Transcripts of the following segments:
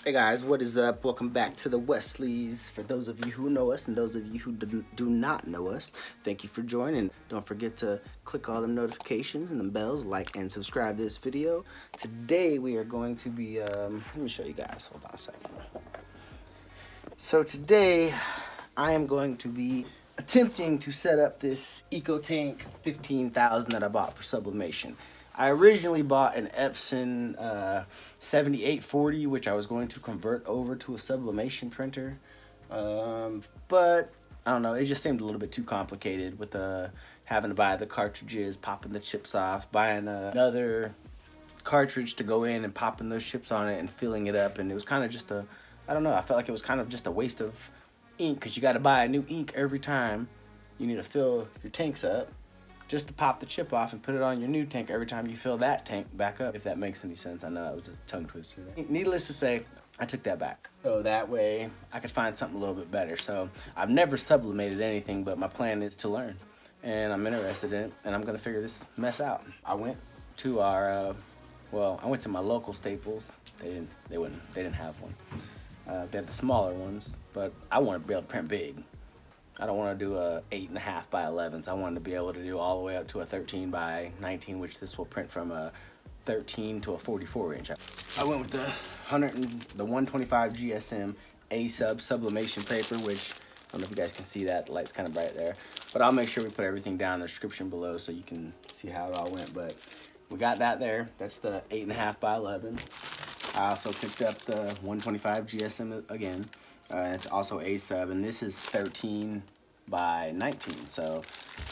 Hey guys, what is up? Welcome back to the Wesleys. For those of you who know us and those of you who do not know us, thank you for joining. Don't forget to click all the notifications and the bells, like and subscribe this video. Today we are going to be, let me show you guys, hold on a second. So today I am going to be attempting to set up this EcoTank 15,000 that I bought for sublimation. I originally bought an Epson 7840, which I was going to convert over to a sublimation printer, but I don't know, it just seemed a little bit too complicated with having to buy the cartridges, popping the chips off, buying another cartridge to go in and popping those chips on it and filling it up, and it was kind of just I don't know, I felt like it was kind of just a waste of ink, because you got to buy a new ink every time you need to fill your tanks up, just to pop the chip off and put it on your new tank every time you fill that tank back up, if that makes any sense. I know that was a tongue twister. Needless to say, I took that back. So that way I could find something a little bit better. So I've never sublimated anything, but my plan is to learn. And I'm interested in it, and I'm gonna figure this mess out. I went to I went to my local Staples. They didn't have one. They had the smaller ones, but I want to be able to print big. I don't want to do a 8.5 by 11s. I wanted to be able to do all the way up to a 13 by 19, which this will print from a 13 to a 44 inch. I went with the 125 GSM A-sub sublimation paper, which I don't know if you guys can see that. The light's kind of bright there, but I'll make sure we put everything down in the description below so you can see how it all went. But we got that there. That's the 8.5 by 11. I also picked up the 125 GSM again. It's also a sub, and this is 13 by 19. So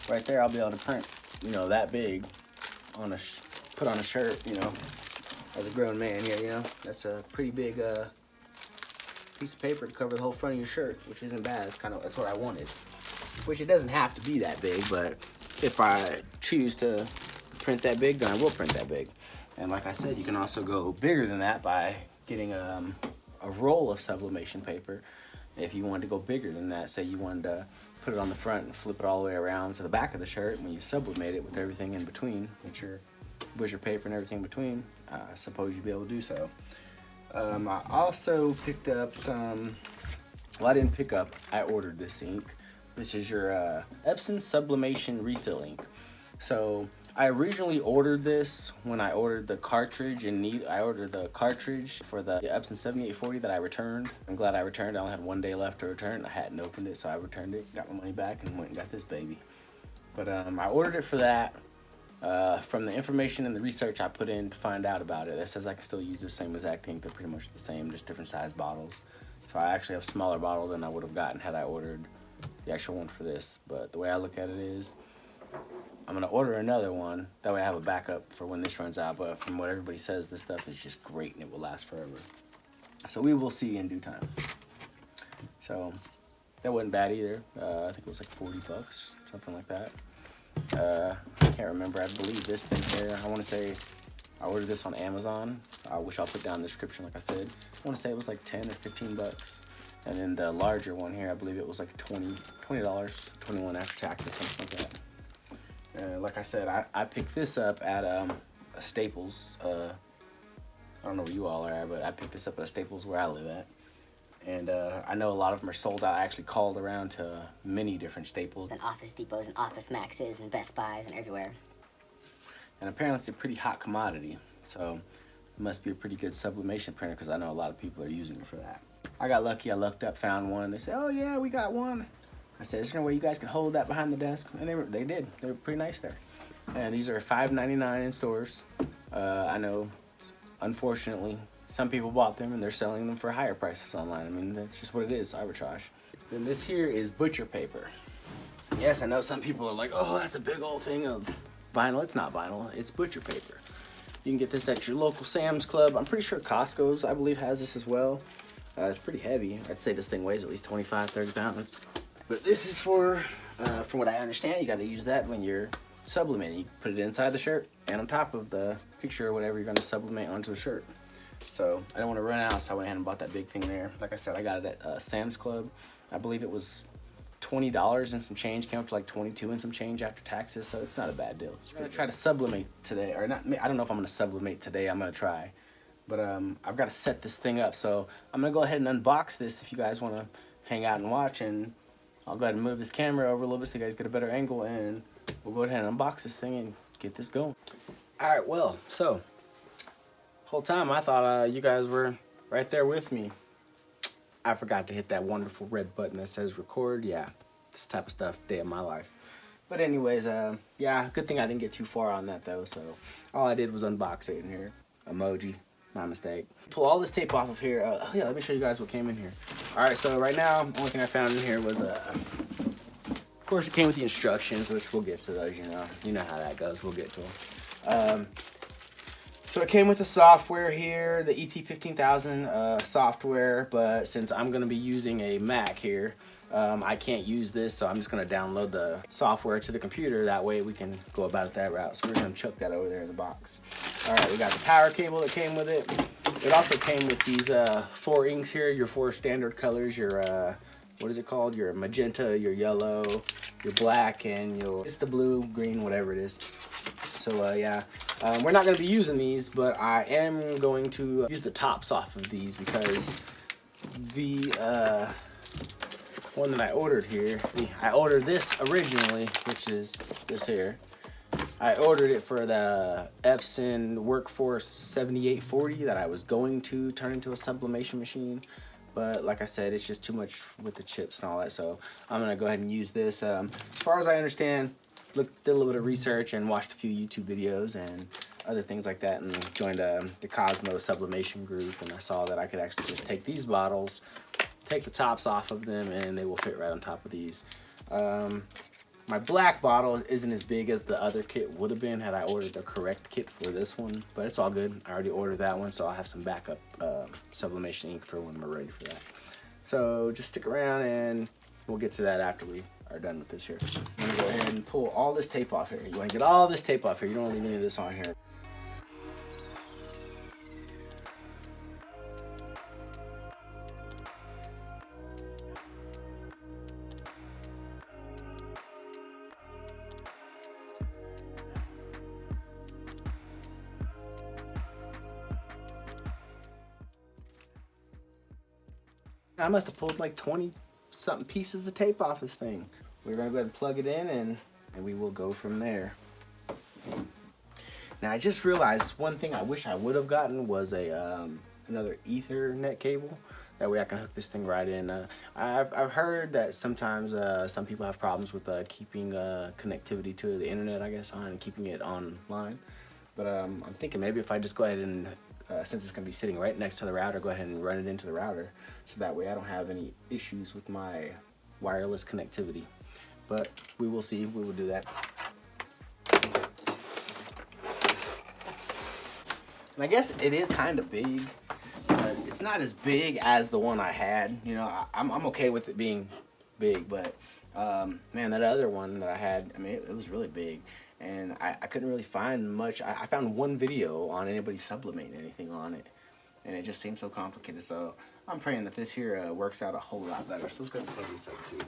right there, I'll be able to print, that big on put on a shirt, as a grown man here, That's a pretty big piece of paper to cover the whole front of your shirt, which isn't bad. That's what I wanted. Which it doesn't have to be that big, but if I choose to print that big, then I will print that big. And like I said, you can also go bigger than that by getting a roll of sublimation paper. If you wanted to go bigger than that, say you wanted to put it on the front and flip it all the way around to the back of the shirt, when you sublimate it with everything in between, with your paper and everything in between, I suppose you'd be able to do so. I also picked up some, well, I didn't pick up, I ordered this ink. This is your Epson Sublimation Refill ink. So I originally ordered this when I ordered the cartridge I ordered the cartridge for the Epson 7840 that I returned. I'm glad I returned. I only had 1 day left to return. I hadn't opened it, so I returned it, got my money back, and went and got this baby. But I ordered it for that. From the information and the research I put in to find out about it, it says I can still use the same exact ink. They're pretty much the same, just different size bottles. So I actually have a smaller bottle than I would have gotten had I ordered the actual one for this. But the way I look at it is, I'm gonna order another one, that way I have a backup for when this runs out. But from what everybody says, this stuff is just great and it will last forever. So we will see in due time. So that wasn't bad either. I think it was like 40 bucks, something like that. I can't remember. I believe this thing here, I want to say I ordered this on Amazon, which I'll put down in the description like I said. I want to say it was like 10 or 15 bucks. And then the larger one here, I believe it was like $20, 21 after taxes, something like that. Like I said, I picked this up at a Staples. I don't know where you all are, but I picked this up at a Staples where I live at. And I know a lot of them are sold out. I actually called around to many different Staples. And Office Depots and Office Maxes and Best Buys and everywhere. And apparently it's a pretty hot commodity. So it must be a pretty good sublimation printer, because I know a lot of people are using it for that. I got lucky. I lucked up, found one. They said, oh yeah, we got one. I said, is there no way you guys can hold that behind the desk? And they did. They were pretty nice there. And these are $5.99 in stores. I know, unfortunately, some people bought them and they're selling them for higher prices online. I mean, that's just what it is, arbitrage. Then this here is butcher paper. Yes, I know some people are like, oh, that's a big old thing of vinyl. It's not vinyl, it's butcher paper. You can get this at your local Sam's Club. I'm pretty sure Costco's, I believe, has this as well. It's pretty heavy. I'd say this thing weighs at least 25, 30 pounds. But this is for, from what I understand, you got to use that when you're sublimating. You put it inside the shirt and on top of the picture or whatever you're going to sublimate onto the shirt. So I don't want to run out, so I went ahead and bought that big thing there. Like I said, I got it at Sam's Club. I believe it was $20 and some change, came up to like 22 and some change after taxes, so it's not a bad deal. I'm going to try to sublimate today, or not, I don't know if I'm going to sublimate today. I'm going to try. But I've got to set this thing up, so I'm gonna go ahead and unbox this if you guys want to hang out and watch, and I'll go ahead and move this camera over a little bit so you guys get a better angle, and we'll go ahead and unbox this thing and get this going. Alright, well, so whole time I thought you guys were right there with me. I forgot to hit that wonderful red button that says record. Yeah, this type of stuff, day of my life. But anyways, yeah, good thing I didn't get too far on that though, so all I did was unbox it in here. Emoji. My mistake. Pull all this tape off of here. Yeah, let me show you guys what came in here. Alright, so right now, the only thing I found in here was, of course, it came with the instructions, which we'll get to those, you know how that goes. We'll get to them. So it came with the software here, the ET-15000 software, but since I'm going to be using a Mac here, I can't use this, so I'm just going to download the software to the computer. That way we can go about it that route. So we're going to chuck that over there in the box. Alright, we got the power cable that came with it. It also came with these 4 inks here, your 4 standard colors, your, what is it called? Your magenta, your yellow, your black, and it's the blue, green, whatever it is. So yeah, we're not going to be using these, but I am going to use the tops off of these because the one that I ordered here, I ordered this originally, which is this here. I ordered it for the Epson Workforce 7840 that I was going to turn into a sublimation machine. But like I said, it's just too much with the chips and all that, so I'm going to go ahead and use this. As far as I understand, did a little bit of research and watched a few YouTube videos and other things like that, and joined the Cosmo Sublimation group, and I saw that I could actually just take these bottles, take the tops off of them, and they will fit right on top of these. My black bottle isn't as big as the other kit would have been had I ordered the correct kit for this one, but it's all good. I already ordered that one, so I'll have some backup sublimation ink for when we're ready for that. So just stick around and we'll get to that after we are done with this here. I'm gonna go ahead and pull all this tape off here. You wanna get all this tape off here. You don't wanna leave any of this on here. I must have pulled like 20 something pieces of tape off this thing. We're gonna go ahead and plug it in and we will go from there. Now I just realized one thing I wish I would have gotten was a another Ethernet cable. That way I can hook this thing right in. I've heard that sometimes some people have problems with keeping connectivity to the internet, I guess, on and keeping it online. But I'm thinking maybe if I just go ahead and since it's going to be sitting right next to the router, go ahead and run it into the router, so that way I don't have any issues with my wireless connectivity. But we will see. We will do that. And I guess it is kind of big, but it's not as big as the one I had. You know, I'm okay with it being big, but man, that other one that I had, I mean, it was really big. And I couldn't really find much. I found one video on anybody sublimating anything on it, and it just seemed so complicated. So I'm praying that this here works out a whole lot better. So let's go ahead and plug this up too.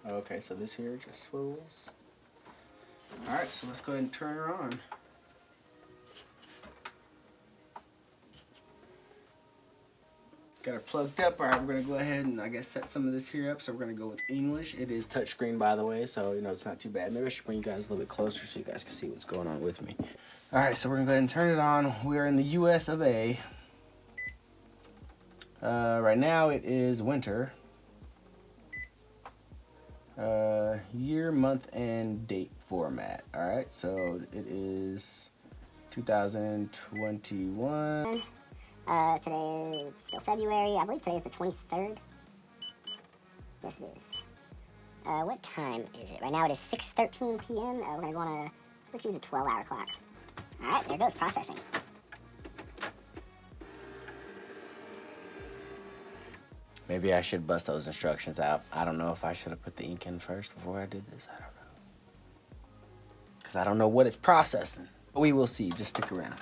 Okay, so this here just swivels. Alright, so let's go ahead and turn her on. Got her plugged up. Alright, we're going to go ahead and I guess set some of this here up. So we're going to go with English. It is touchscreen, by the way, so you know it's not too bad. Maybe I should bring you guys a little bit closer so you guys can see what's going on with me. Alright, so we're going to go ahead and turn it on. We are in the US of A. Right now it is winter. Year, month, and date format. Alright, so it is 2021. Today it's still February. I believe today is the 23rd. Yes, it is. What time is it? Right now it is 6:13 p.m. We're gonna go on let's use a 12-hour clock. All right, there goes processing. Maybe I should bust those instructions out. I don't know if I should have put the ink in first before I did this. I don't know. Because I don't know what it's processing. We will see. Just stick around.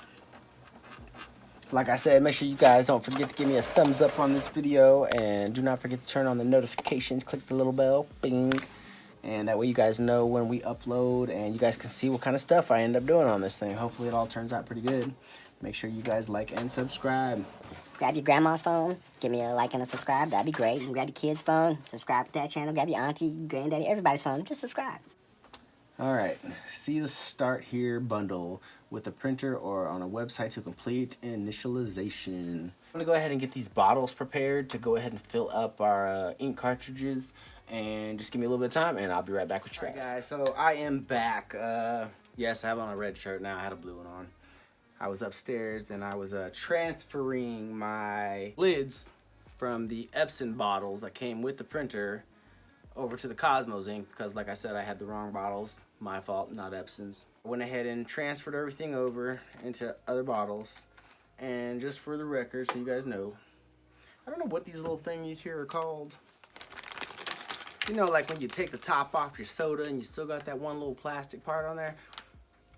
Like I said, make sure you guys don't forget to give me a thumbs up on this video. And do not forget to turn on the notifications. Click the little bell. Bing. and that way you guys know when we upload, and you guys can see what kind of stuff I end up doing on this thing. Hopefully it all turns out pretty good. Make sure you guys like and subscribe. Grab your grandma's phone, give me a like and a subscribe, that'd be great. You can grab your kid's phone, subscribe to that channel, grab your auntie, granddaddy, everybody's phone, just subscribe. Alright, see the start here bundle with a printer or on a website to complete initialization. I'm going to go ahead and get these bottles prepared to go ahead and fill up our ink cartridges, and just give me a little bit of time and I'll be right back with you guys. Alright guys, so I am back. Yes, I have on a red shirt now, I had a blue one on. I was upstairs and I was transferring my lids from the Epson bottles that came with the printer over to the Cosmos ink, because like I said, I had the wrong bottles. My fault, not Epson's. I went ahead and transferred everything over into other bottles, and just for the record, so you guys know, I don't know what these little thingies here are called. You know, like when you take the top off your soda and you still got that one little plastic part on there.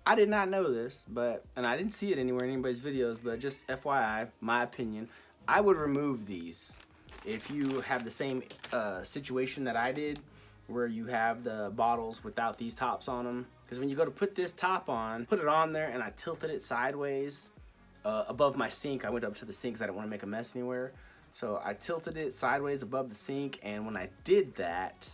I did not know this, and I didn't see it anywhere in anybody's videos, but just FYI, my opinion, I would remove these. If you have the same situation that I did, where you have the bottles without these tops on them, because when you go to put this top on, put it on there, and I tilted it sideways above my sink. I went up to the sink because I didn't want to make a mess anywhere. So I tilted it sideways above the sink, and when I did that,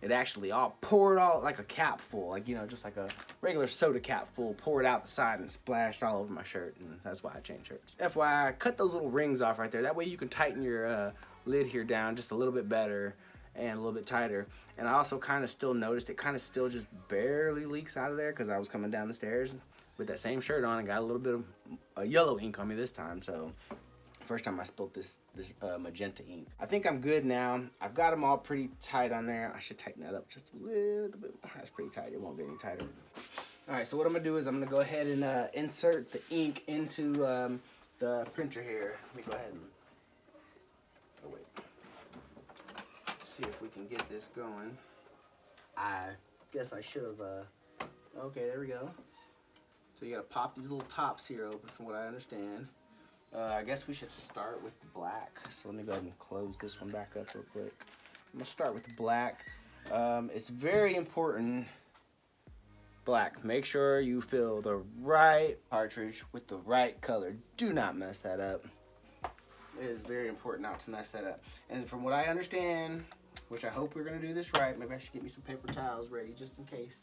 it actually all poured all like a cap full, like, you know, just like a regular soda cap full, poured out the side and splashed all over my shirt, and that's why I changed shirts. FYI, cut those little rings off right there. That way you can tighten your lid here down just a little bit better and a little bit tighter. And I also kind of still noticed it kind of still just barely leaks out of there, because I was coming down the stairs with that same shirt on and got a little bit of yellow ink on me this time. So first time I spilled this magenta ink. I think I'm good now. I've got them all pretty tight on there. I should tighten that up just a little bit. That's pretty tight. It won't get any tighter. All right, so what I'm gonna do is I'm gonna go ahead and insert the ink into the printer here. Let me go ahead and, oh wait, see if we can get this going. I guess I should have, okay, there we go. So you gotta pop these little tops here open from what I understand. I guess we should start with the black. So let me go ahead and close this one back up real quick. I'm gonna start with the black. It's very important, black. Make sure you fill the right cartridge with the right color. Do not mess that up. It is very important not to mess that up. And from what I understand, which I hope we're gonna do this right, maybe I should get me some paper towels ready just in case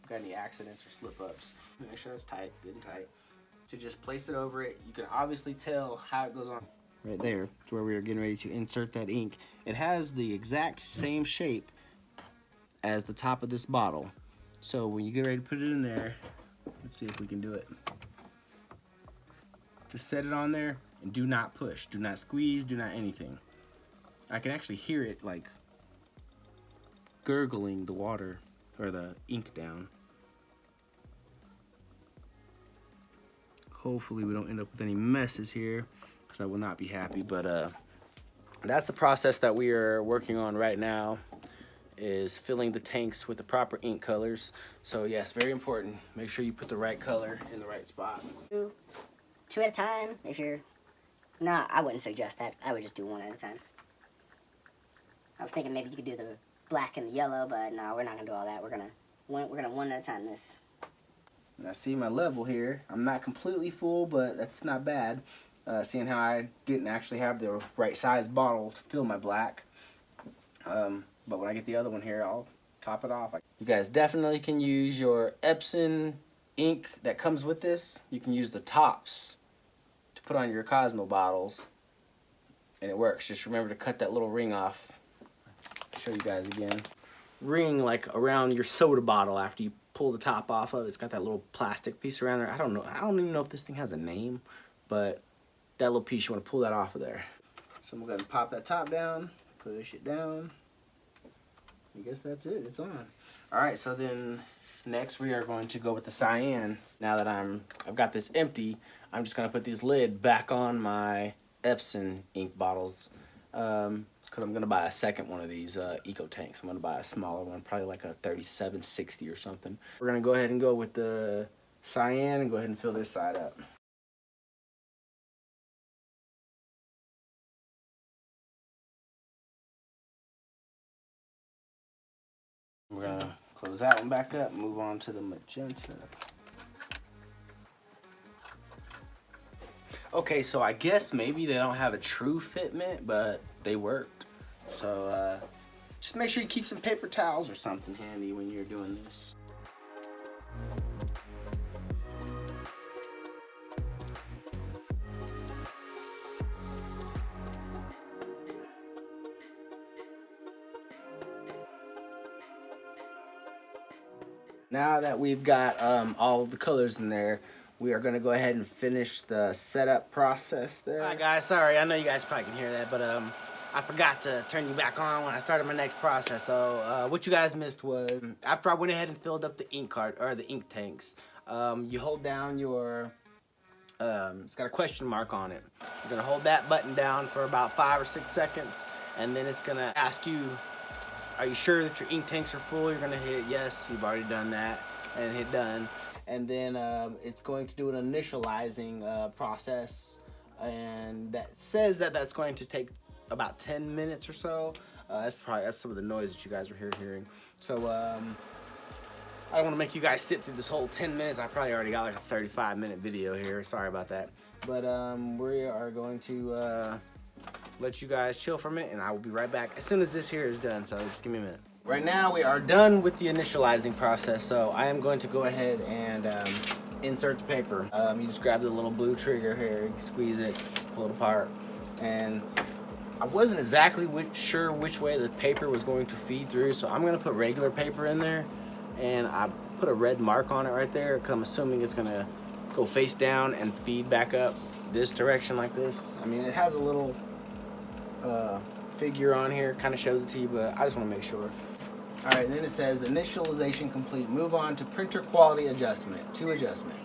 got any accidents or slip ups. Make sure it's tight, good and tight. To just place it over it. You can obviously tell how it goes on. Right there, to where we are getting ready to insert that ink. It has the exact same shape as the top of this bottle. So when you get ready to put it in there, let's see if we can do it. Just set it on there and do not push, do not squeeze, do not anything. I can actually hear it like gurgling the water or the ink down. Hopefully we don't end up with any messes here, because I will not be happy, but that's the process that we are working on right now, is filling the tanks with the proper ink colors. So yes, very important. Make sure you put the right color in the right spot. Two at a time. If you're not, I wouldn't suggest that. I would just do one at a time. I was thinking maybe you could do the black and the yellow, but no, we're not gonna do all that. We're gonna one at a time this. Now see my level here. I'm not completely full, but that's not bad. Seeing how I didn't actually have the right size bottle to fill my black. But when I get the other one here, I'll top it off. You guys definitely can use your Epson ink that comes with this. You can use the tops to put on your Cosmo bottles, and it works. Just remember to cut that little ring off. I'll show you guys again. Ring like around your soda bottle after you pull the top off of it. It's got that little plastic piece around there. I don't know. I don't even know if this thing has a name, but that little piece, you want to pull that off of there. So I'm going to pop that top down, push it down. I guess that's it. It's on. All right. So then next we are going to go with the cyan. Now that I've got this empty, I'm just going to put this lid back on my Epson ink bottles. Because I'm going to buy a second one of these EcoTanks. I'm going to buy a smaller one, probably like a 3760 or something. We're going to go ahead and go with the cyan and go ahead and fill this side up. We're gonna close that one back up, move on to the magenta. Okay, so I guess maybe they don't have a true fitment, but they worked. So just make sure you keep some paper towels or something handy when you're doing this. Now that we've got all of the colors in there, we are going to go ahead and finish the setup process there. Alright guys, sorry, I know you guys probably can hear that, but I forgot to turn you back on when I started my next process. So what you guys missed was, after I went ahead and filled up the ink cart, or the ink tanks, you hold down your, it's got a question mark on it. You're going to hold that button down for about 5 or 6 seconds, and then it's going to ask you, are you sure that your ink tanks are full? You're gonna hit yes, you've already done that, and hit done. And then it's going to do an initializing process, and that says that that's going to take about 10 minutes or so. That's some of the noise that you guys were hearing. So I don't want to make you guys sit through this whole 10 minutes. I probably already got like a 35-minute video here. Sorry about that. But we are going to let you guys chill for a minute, and I will be right back as soon as this here is done, so just give me a minute. Right now we are done with the initializing process, so I am going to go ahead and insert the paper. You just grab the little blue trigger here, you squeeze it, pull it apart, and I wasn't exactly sure which way the paper was going to feed through, so I'm going to put regular paper in there, and I put a red mark on it right there because I'm assuming it's going to go face down and feed back up this direction like this. I mean, it has a little figure on here, kind of shows it to you, but I just want to make sure. All right, and then it says initialization complete. Move on to printer quality adjustment. To adjustment.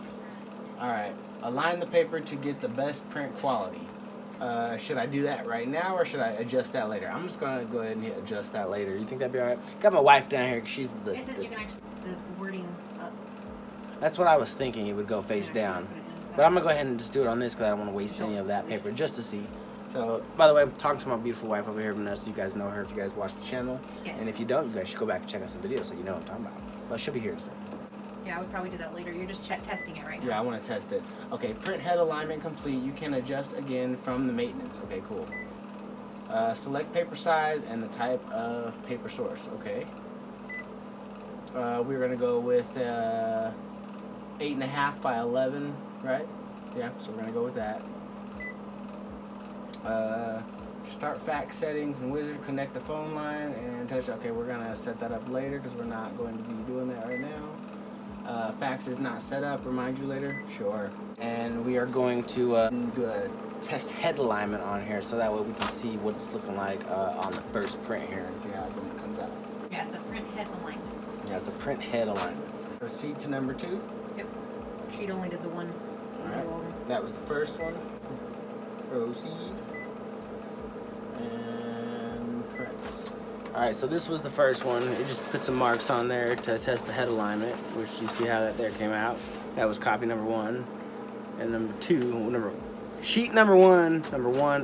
All right, align the paper to get the best print quality. Should I do that right now, or should I adjust that later? I'm just gonna go ahead and hit adjust that later. You think that'd be all right? Got my wife down here because she's the. It says you can actually the wording up. That's what I was thinking. It would go face down, but I'm gonna go ahead and just do it on this because I don't want to waste any of that paper, just to see. So, by the way, I'm talking to my beautiful wife over here, Vanessa. You guys know her if you guys watch the channel. Yes. And if you don't, you guys should go back and check out some videos so you know what I'm talking about. Well, she'll be here in a second. Yeah, I would probably do that later. You're just testing it right now. Yeah, I want to test it. Okay, print head alignment complete. You can adjust again from the maintenance. Okay, cool. Select paper size and the type of paper source. Okay. We're going to go with 8.5 by 11, right? Yeah, so we're going to go with that. Start fax settings and wizard, connect the phone line and touch. Okay, we're gonna set that up later because we're not going to be doing that right now. Fax is not set up, remind you later. Sure. And we are going to do a test head alignment on here so that way we can see what it's looking like on the first print here and see how it comes out. Yeah, it's a print head alignment. Yeah, it's a print head alignment. Proceed to number 2. Yep. She'd only did the one. Alright, that was the first one. Proceed. And print. Alright, so this was the first one. It just put some marks on there to test the head alignment, which you see how that there came out. That was copy number 1. And number 2, sheet number 1,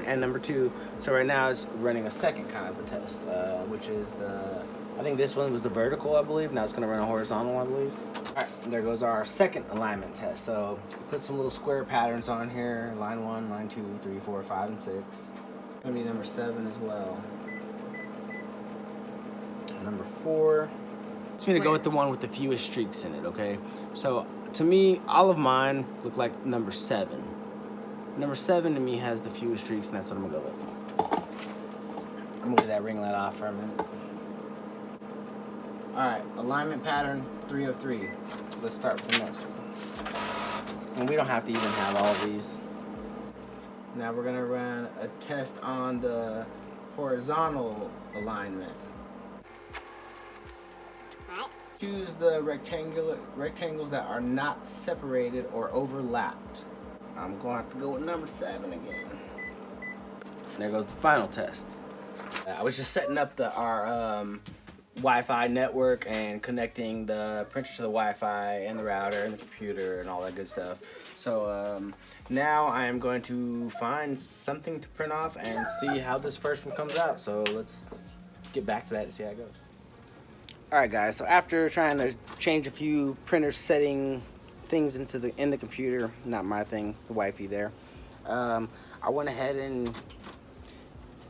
and number 2. So right now it's running a second kind of a test, which is I think this one was the vertical, I believe. Now it's going to run a horizontal, I believe. Alright, there goes our second alignment test. So put some little square patterns on here. Line 1, line 2, 3, 4, 5, and 6. Gonna be number 7 as well. Number 4. Just gonna go with the one with the fewest streaks in it, okay? So to me, all of mine look like number 7. Number 7 to me has the fewest streaks, and that's what I'm gonna go with. I'm gonna leave that ringlet off for a minute. Alright, alignment pattern 3 of 3. Let's start with the next one. And we don't have to even have all of these. Now we're gonna run a test on the horizontal alignment. Alright. Choose the rectangles that are not separated or overlapped. I'm going to have to go with number 7 again. There goes the final test. I was just setting up our Wi-Fi network and connecting the printer to the Wi-Fi and the router and the computer and all that good stuff. So now I am going to find something to print off and see how this first one comes out. So let's get back to that and see how it goes. Alright guys, so after trying to change a few printer setting things in the computer, not my thing, the wifey there, I went ahead and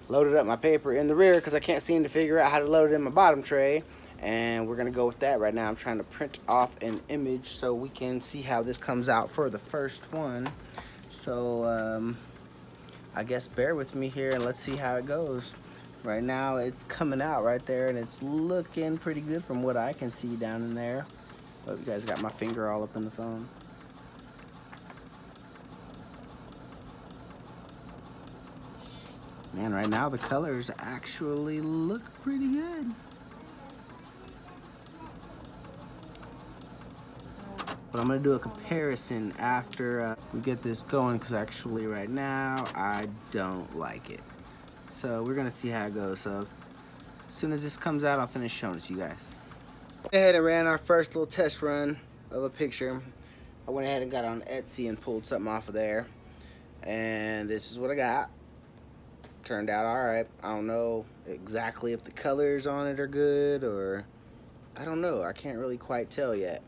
loaded up my paper in the rear because I can't seem to figure out how to load it in my bottom tray, and we're gonna go with that right now. I'm trying to print off an image so we can see how this comes out for the first one. So I guess bear with me here and let's see how it goes. Right now it's coming out right there and it's looking pretty good from what I can see down in there. Oh, you guys got my finger all up in the phone. Man, right now the colors actually look pretty good. But I'm gonna do a comparison after we get this going, because actually right now I don't like it. So we're gonna see how it goes. So as soon as this comes out, I'll finish showing it to you guys. Went ahead and ran our first little test run of a picture. I went ahead and got on Etsy and pulled something off of there. And this is what I got. Turned out alright. I don't know exactly if the colors on it are good, or I don't know. I can't really quite tell yet.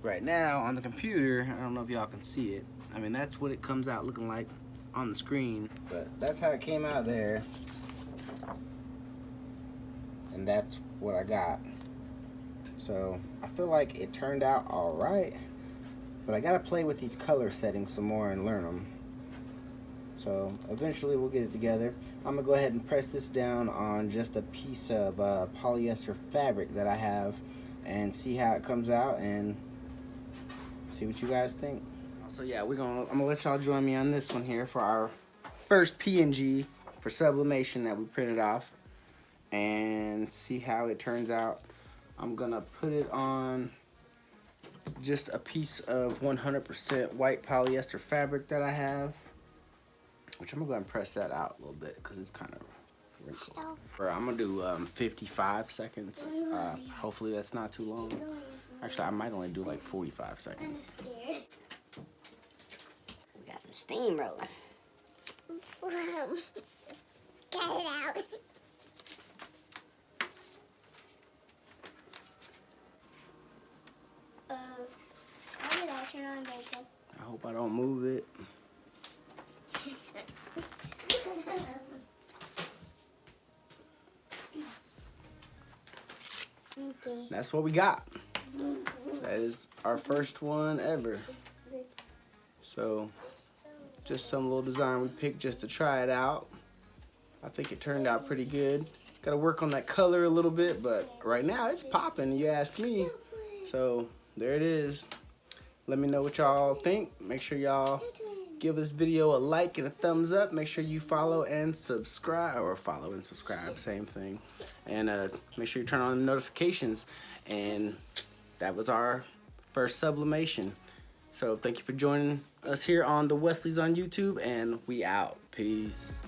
Right now on the computer, I don't know if y'all can see it. I mean, that's what it comes out looking like on the screen, but that's how it came out there, and that's what I got. So I feel like it turned out all right, but I gotta play with these color settings some more and learn them. So eventually we'll get it together. I'm gonna go ahead and press this down on just a piece of polyester fabric that I have and see how it comes out and see what you guys think. So yeah, I'm gonna let y'all join me on this one here for our first PNG for sublimation that we printed off, and see how it turns out. I'm gonna put it on just a piece of 100% white polyester fabric that I have, which I'm gonna go ahead and press that out a little bit because it's kind of wrinkled. I'm gonna do 55 seconds. Hopefully that's not too long. Actually, I might only do like 45 seconds. We got some steam rolling. Cut it out. How did I turn on bacon? I hope I don't move it. Okay. That's what we got. That is our first one ever. So just some little design we picked just to try it out. I think it turned out pretty good. Got to work on that color a little bit, but right now it's popping, you ask me. So there it is. Let me know what y'all think. Make sure y'all give this video a like and a thumbs up. Make sure you follow and subscribe, or follow and subscribe, same thing. And make sure you turn on the notifications. And that was our first sublimation. So thank you for joining us here on the Wesleys on YouTube, and we out. Peace.